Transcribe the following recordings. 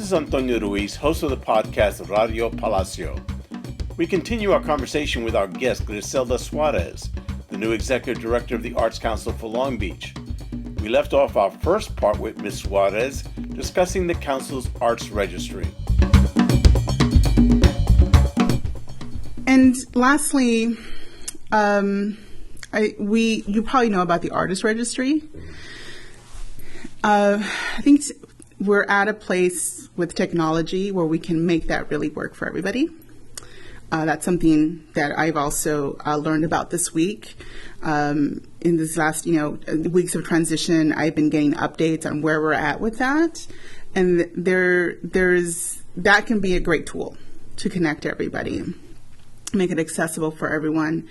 is Antonio Ruiz, host of the podcast Radio Palacio. We continue our conversation with our guest, Griselda Suarez, the new Executive Director of the Arts Council for Long Beach. We left off our first part with Ms. Suarez discussing the Council's Arts Registry. And lastly, you probably know about the Artist Registry. I think we're at a place with technology where we can make that really work for everybody. That's something that I've also learned about this week. In this last, weeks of transition, I've been getting updates on where we're at with that, and that can be a great tool to connect everybody, make it accessible for everyone.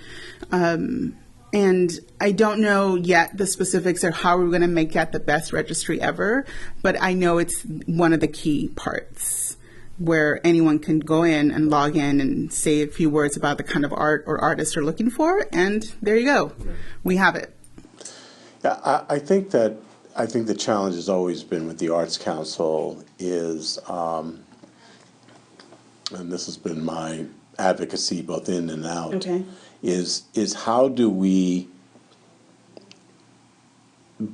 And I don't know yet the specifics of how we're going to make that the best registry ever, but I know it's one of the key parts where anyone can go in and log in and say a few words about the kind of art or artists they're looking for, and there you go. We have it. Yeah, I think the challenge has always been with the Arts Council is, and this has been my advocacy both in and out, okay, is how do we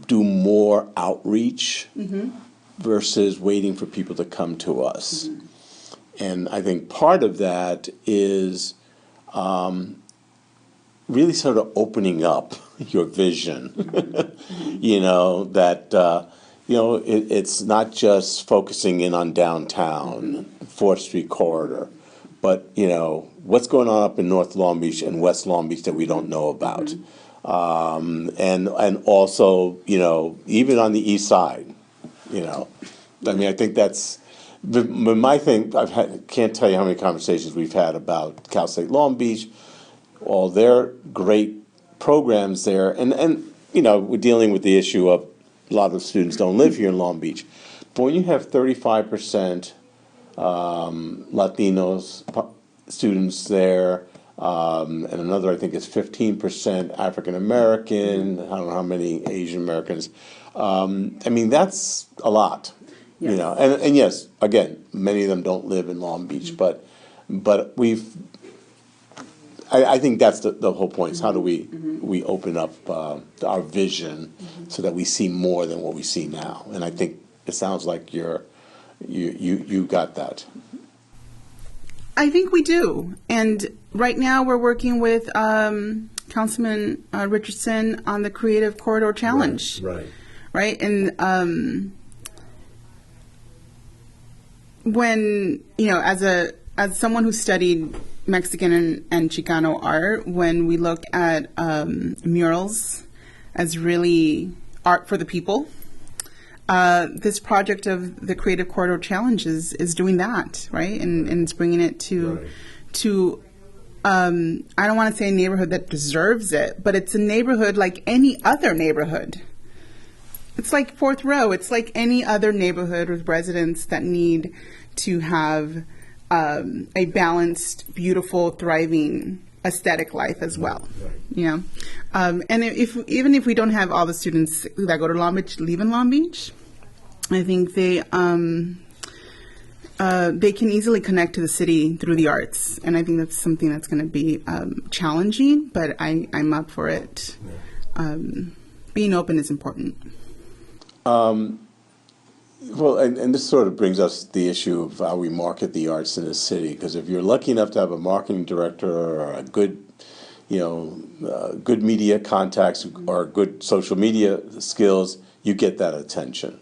do more outreach versus waiting for people to come to us. And I think part of that is really sort of opening up your vision, it's not just focusing in on downtown, 4th Street corridor, but, what's going on up in North Long Beach and West Long Beach that we don't know about. And also, even on the east side, I think that's my thing. Can't tell you how many conversations we've had about Cal State Long Beach, all their great programs there. And we're dealing with the issue of a lot of students don't live here in Long Beach. But when you have 35% Latinos students there, and another, I think, is 15% African American. I don't know how many Asian Americans. That's a lot, yes. And yes, again, many of them don't live in Long Beach, but I think that's the whole point. Is how do we open up our vision so that we see more than what we see now? And I think it sounds like you got that. I think we do. And right now we're working with Councilman Richardson on the Creative Corridor Challenge. Right. And when, as someone who studied Mexican and Chicano art, when we look at murals as really art for the people, this project of the Creative Corridor Challenge is doing that, right? And it's bringing it to I don't want to say a neighborhood that deserves it, but it's a neighborhood like any other neighborhood. It's like Fourth Row. It's like any other neighborhood with residents that need to have a balanced, beautiful, thriving aesthetic life as well. And even if we don't have all the students that go to Long Beach leave in Long Beach, I think they can easily connect to the city through the arts, and I think that's something that's going to be challenging, but I'm up for it. Being open is important. Well, and this sort of brings us to the issue of how we market the arts in the city, because if you're lucky enough to have a marketing director or a good media contacts or good social media skills, you get that attention.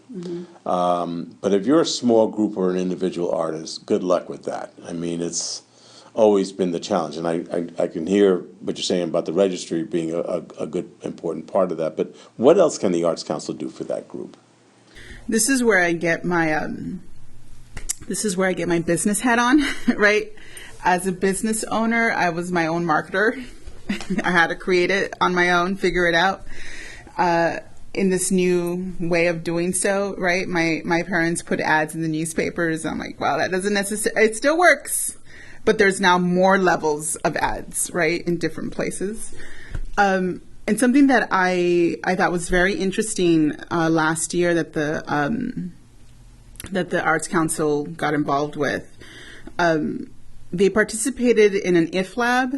But if you're a small group or an individual artist, good luck with that. It's always been the challenge. And I can hear what you're saying about the registry being a good, important part of that. But what else can the Arts Council do for that group? This is where I get my business hat on, right? As a business owner, I was my own marketer. I had to create it on my own, figure it out. In this new way of doing so, right? My parents put ads in the newspapers. I'm like, wow, that doesn't necessarily, it still works, but there's now more levels of ads, right? In different places. And something that I thought was very interesting last year that the that the Arts Council got involved with. They participated in an IF lab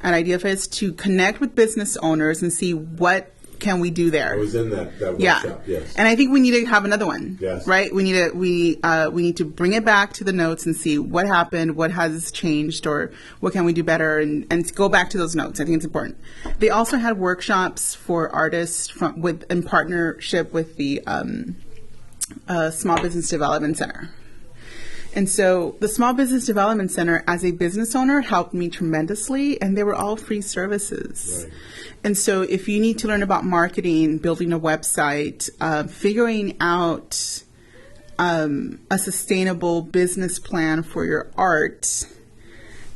at IdeaFest to connect with business owners and see what can we do there. I was in that workshop, yes. And I think we need to have another one. Yes. Right? We need to bring it back to the notes and see what happened, what has changed, or what can we do better, and go back to those notes. I think it's important. They also had workshops for artists in partnership with the Small Business Development Center. And so the Small Business Development Center, as a business owner, helped me tremendously, and they were all free services. Right. And so if you need to learn about marketing, building a website, figuring out a sustainable business plan for your art,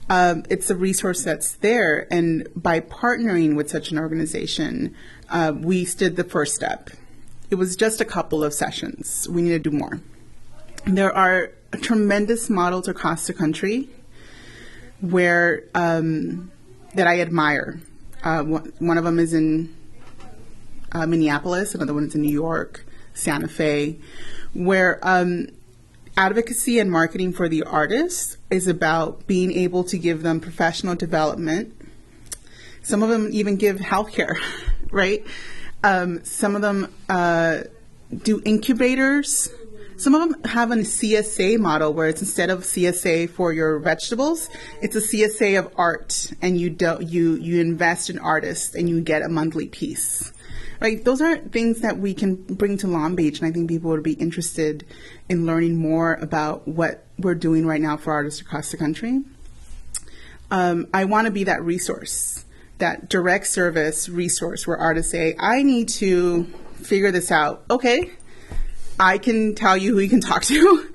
it's a resource that's there. And by partnering with such an organization, we did the first step. It was just a couple of sessions. We need to do more. There are tremendous models across the country where that I admire. One of them is in Minneapolis, another one is in New York, Santa Fe, where advocacy and marketing for the artists is about being able to give them professional development. Some of them even give healthcare, right? Some of them do incubators. Some of them have a CSA model where it's instead of CSA for your vegetables, it's a CSA of art, and you invest in artists and you get a monthly piece. Right? Those are things that we can bring to Long Beach, and I think people would be interested in learning more about what we're doing right now for artists across the country. I want to be that resource, that direct service resource where artists say, I need to figure this out. Okay. I can tell you who you can talk to.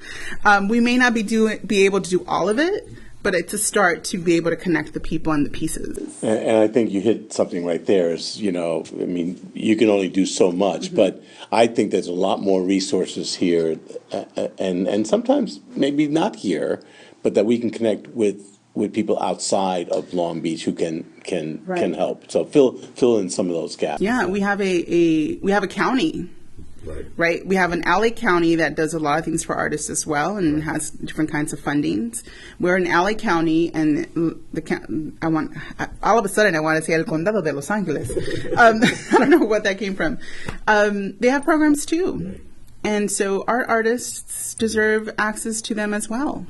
We may not be able to do all of it, but it's a start to be able to connect the people and the pieces. And I think you hit something right there. Is I mean, you can only do so much, but I think there's a lot more resources here, and sometimes maybe not here, but that we can connect with people outside of Long Beach who can help. So fill in some of those gaps. Yeah, we have a county. Right. We have an LA County that does a lot of things for artists as well, and has different kinds of fundings. We're in LA County, and all of a sudden I want to say El Condado de Los Angeles. I don't know what that came from. They have programs too, and so our artists deserve access to them as well.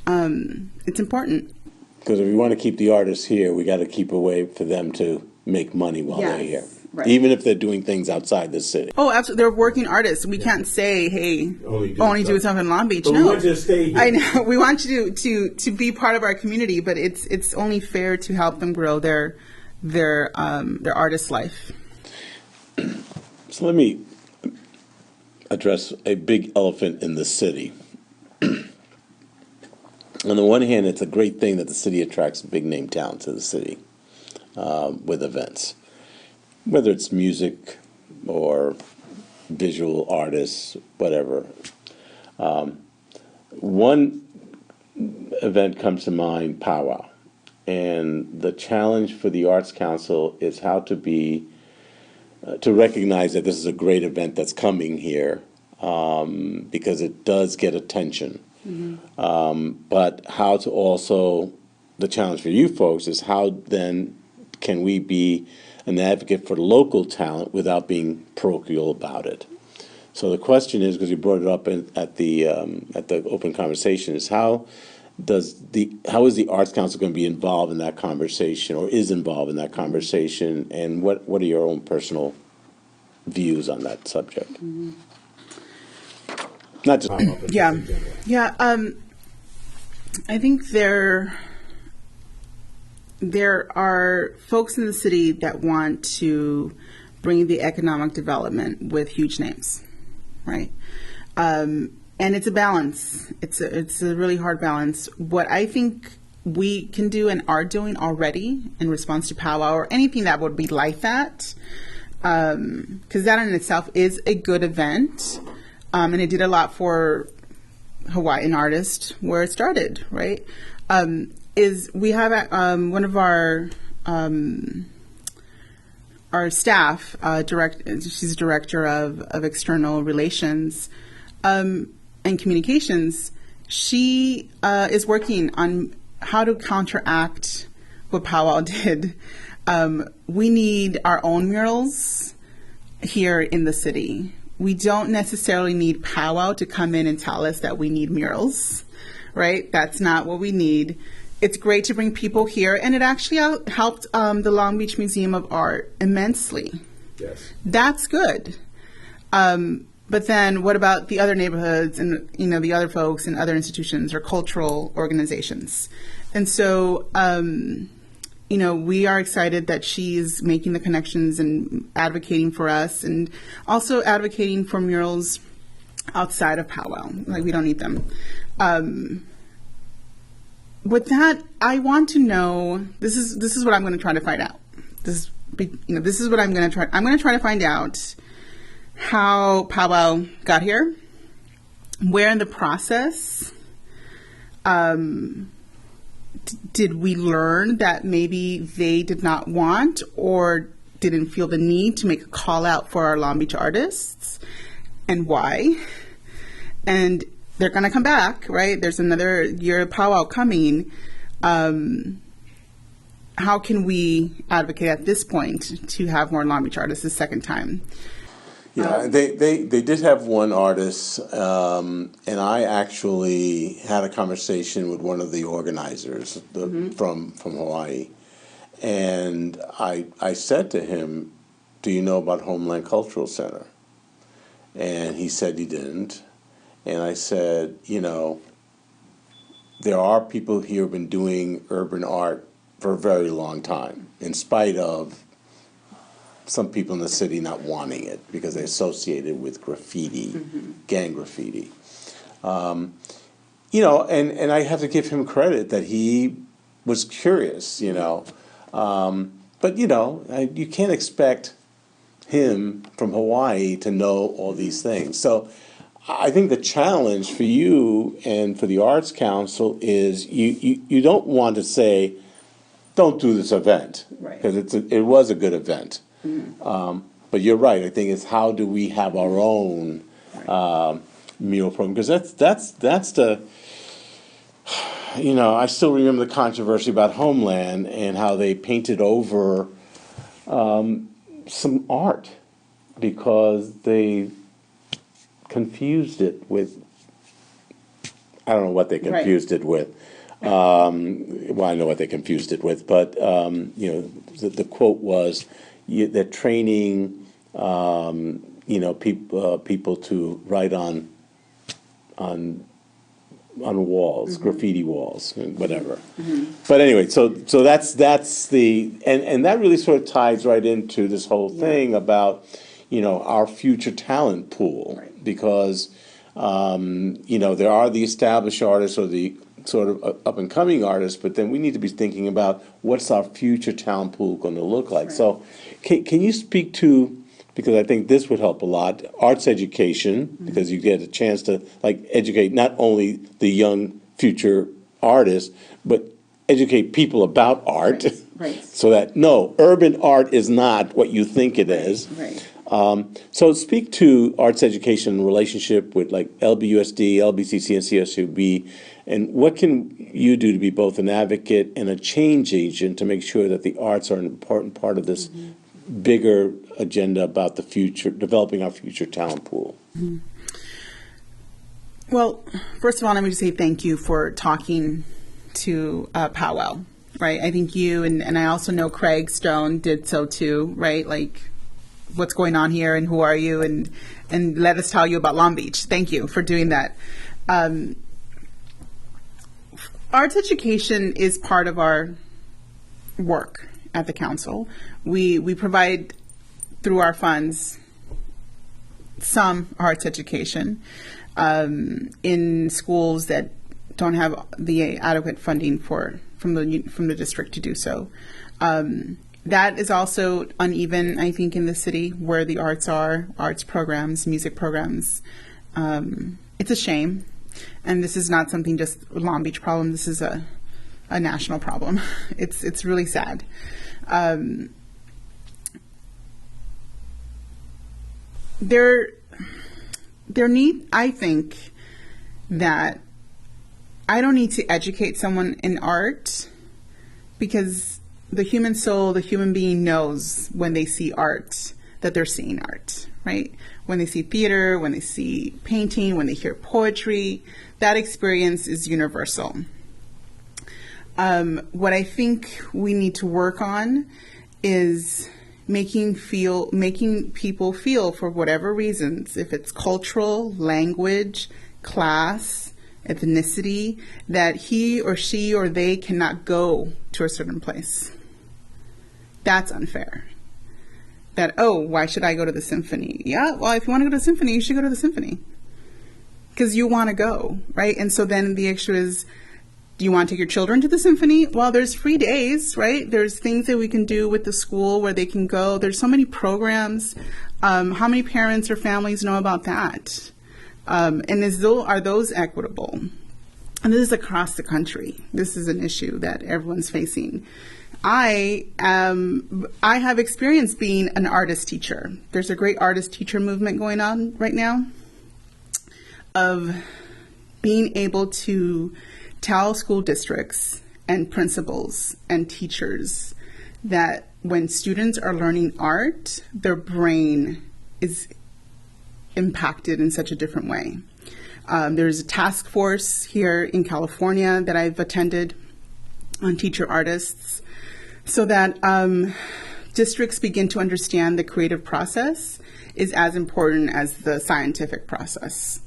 It's important. Because if we want to keep the artists here, we got to keep a way for them to make money while they're here. Right. Even if they're doing things outside the city. Oh, absolutely. They're working artists. We can't say, hey, only do something in Long Beach. But no. We want you to stay here. I know. We want you to be part of our community, but it's only fair to help them grow their artist life. So let me address a big elephant in the city. On the one hand, it's a great thing that the city attracts big name talent to the city with events. Whether it's music or visual artists, whatever. One event comes to mind, Powwow. And the challenge for the Arts Council is how to recognize that this is a great event that's coming here, because it does get attention. But how to also, the challenge for you folks is how then can we be an advocate for local talent without being parochial about it. So the question is, because you brought it up at the open conversation, is how is the Arts Council going to be involved in that conversation, or is involved in that conversation, and what are your own personal views on that subject? Not just I think there are folks in the city that want to bring the economic development with huge names, right? And it's a balance. It's a really hard balance. What I think we can do and are doing already in response to Powwow or anything that would be like that, because that in itself is a good event, and it did a lot for Hawaiian artists where it started, right? Is we have one of our staff, she's director of external relations, and communications, she is working on how to counteract what Powwow did. We need our own murals here in the city. We don't necessarily need Powwow to come in and tell us that we need murals, right? That's not what we need. It's great to bring people here, and it actually helped the Long Beach Museum of Art immensely. Yes. That's good. But then what about the other neighborhoods and, the other folks and other institutions or cultural organizations? And so, we are excited that she's making the connections and advocating for us, and also advocating for murals outside of Powwow. Like, we don't need them. With that, I want to know, this is what I'm going to try to find out. This is what I'm going to try. I'm going to try to find out how Powwow got here, where in the process did we learn that maybe they did not want or didn't feel the need to make a call out for our Long Beach artists, and why? And they're going to come back, right? There's another year of Powwow coming. How can we advocate at this point to have more Long Beach artists the second time? Yeah, they did have one artist, and I actually had a conversation with one of the organizers from Hawaii, and I said to him, "Do you know about Homeland Cultural Center?" And he said he didn't. And I said, there are people here who've been doing urban art for a very long time, in spite of some people in the city not wanting it because they associate it with graffiti, gang graffiti. And I have to give him credit that he was curious, But, you can't expect him from Hawaii to know all these things. So I think the challenge for you and for the Arts Council is you don't want to say, don't do this event, because it was a good event. But you're right. I think it's how do we have our own mural program, because that's the I still remember the controversy about Homeland and how they painted over some art because they confused it with, I don't know what they confused it with. Well, I know what they confused it with, but the quote was, they're training people to write on walls, graffiti walls, whatever. But anyway, so that's the and that really sort of ties right into this whole thing about our future talent pool, because there are the established artists or the sort of up and coming artists, but then we need to be thinking about what's our future talent pool going to look like. So can you speak to, because I think this would help a lot, arts education, because you get a chance to educate not only the young future artists, but educate people about art, so that urban art is not what you think it is. So speak to arts education in relationship with LBUSD, LBCC, and CSULB, and what can you do to be both an advocate and a change agent to make sure that the arts are an important part of this bigger agenda about the future, developing our future talent pool? Well, first of all, let me just say thank you for talking to Powwow, right? I think you and I also know Craig Stone did so too, right? What's going on here and who are you, and let us tell you about Long Beach. Thank you for doing that. Arts education is part of our work at the council. We provide through our funds some arts education in schools that don't have the adequate funding from the district to do so. That is also uneven, I think, in the city where the arts are, arts programs, music programs. It's a shame. And this is not something just a Long Beach problem. This is a national problem. It's really sad. I think that I don't need to educate someone in art, because the human soul, the human being knows when they see art that they're seeing art, right? When they see theater, when they see painting, when they hear poetry, that experience is universal. What I think we need to work on is making people feel, for whatever reasons, if it's cultural, language, class, ethnicity, that he or she or they cannot go to a certain place. That's unfair. That, oh, why should I go to the symphony? Yeah, well, if you want to go to the symphony, you should go to the symphony. Because you want to go, right? And so then the issue is, do you want to take your children to the symphony? Well, there's free days, right? There's things that we can do with the school where they can go. There's so many programs. How many parents or families know about that? And are those equitable? And this is across the country. This is an issue that everyone's facing. I have experience being an artist teacher. There's a great artist teacher movement going on right now of being able to tell school districts and principals and teachers that when students are learning art, their brain is impacted in such a different way. There's a task force here in California that I've attended on teacher artists, so that districts begin to understand the creative process is as important as the scientific process.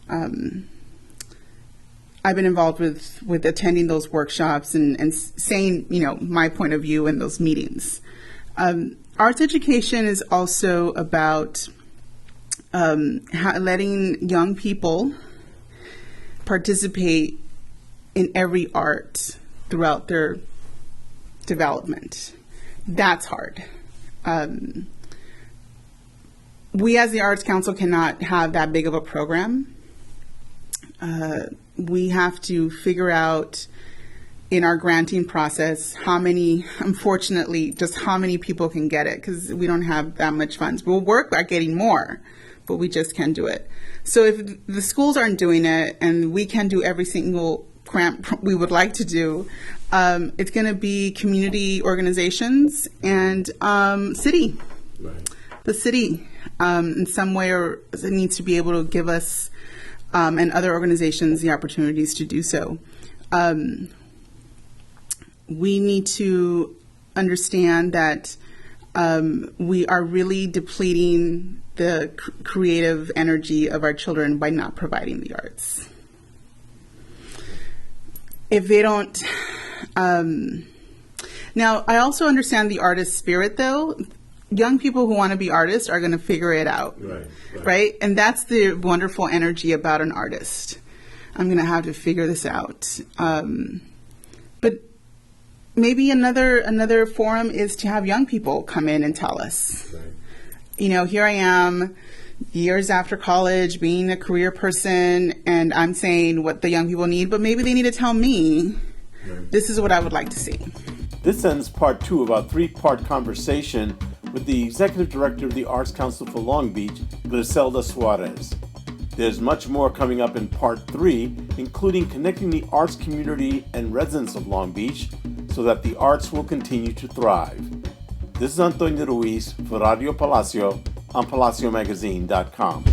I've been involved with attending those workshops and saying, my point of view in those meetings. Arts education is also about letting young people participate in every art throughout their development. That's hard. We as the Arts Council cannot have that big of a program. We have to figure out in our granting process how many people can get it, because we don't have that much funds. We'll work at getting more, but we just can't do it. So if the schools aren't doing it and we can do every single grant we would like to do, it's going to be community organizations and city. Right. The city in some way or it needs to be able to give us and other organizations the opportunities to do so. We need to understand that we are really depleting the creative energy of our children by not providing the arts. If they don't, now I also understand the artist spirit though. Young people who want to be artists are going to figure it out, right? And that's the wonderful energy about an artist. I'm going to have to figure this out. But maybe another forum is to have young people come in and tell us. Right. Here I am, years after college, being a career person, and I'm saying what the young people need, but maybe they need to tell me, this is what I would like to see. This ends part 2 of our 3-part conversation with the Executive Director of the Arts Council for Long Beach, Griselda Suarez. There's much more coming up in part 3, including connecting the arts community and residents of Long Beach so that the arts will continue to thrive. This is Antonio Ruiz for Radio Palacio on PalacioMagazine.com.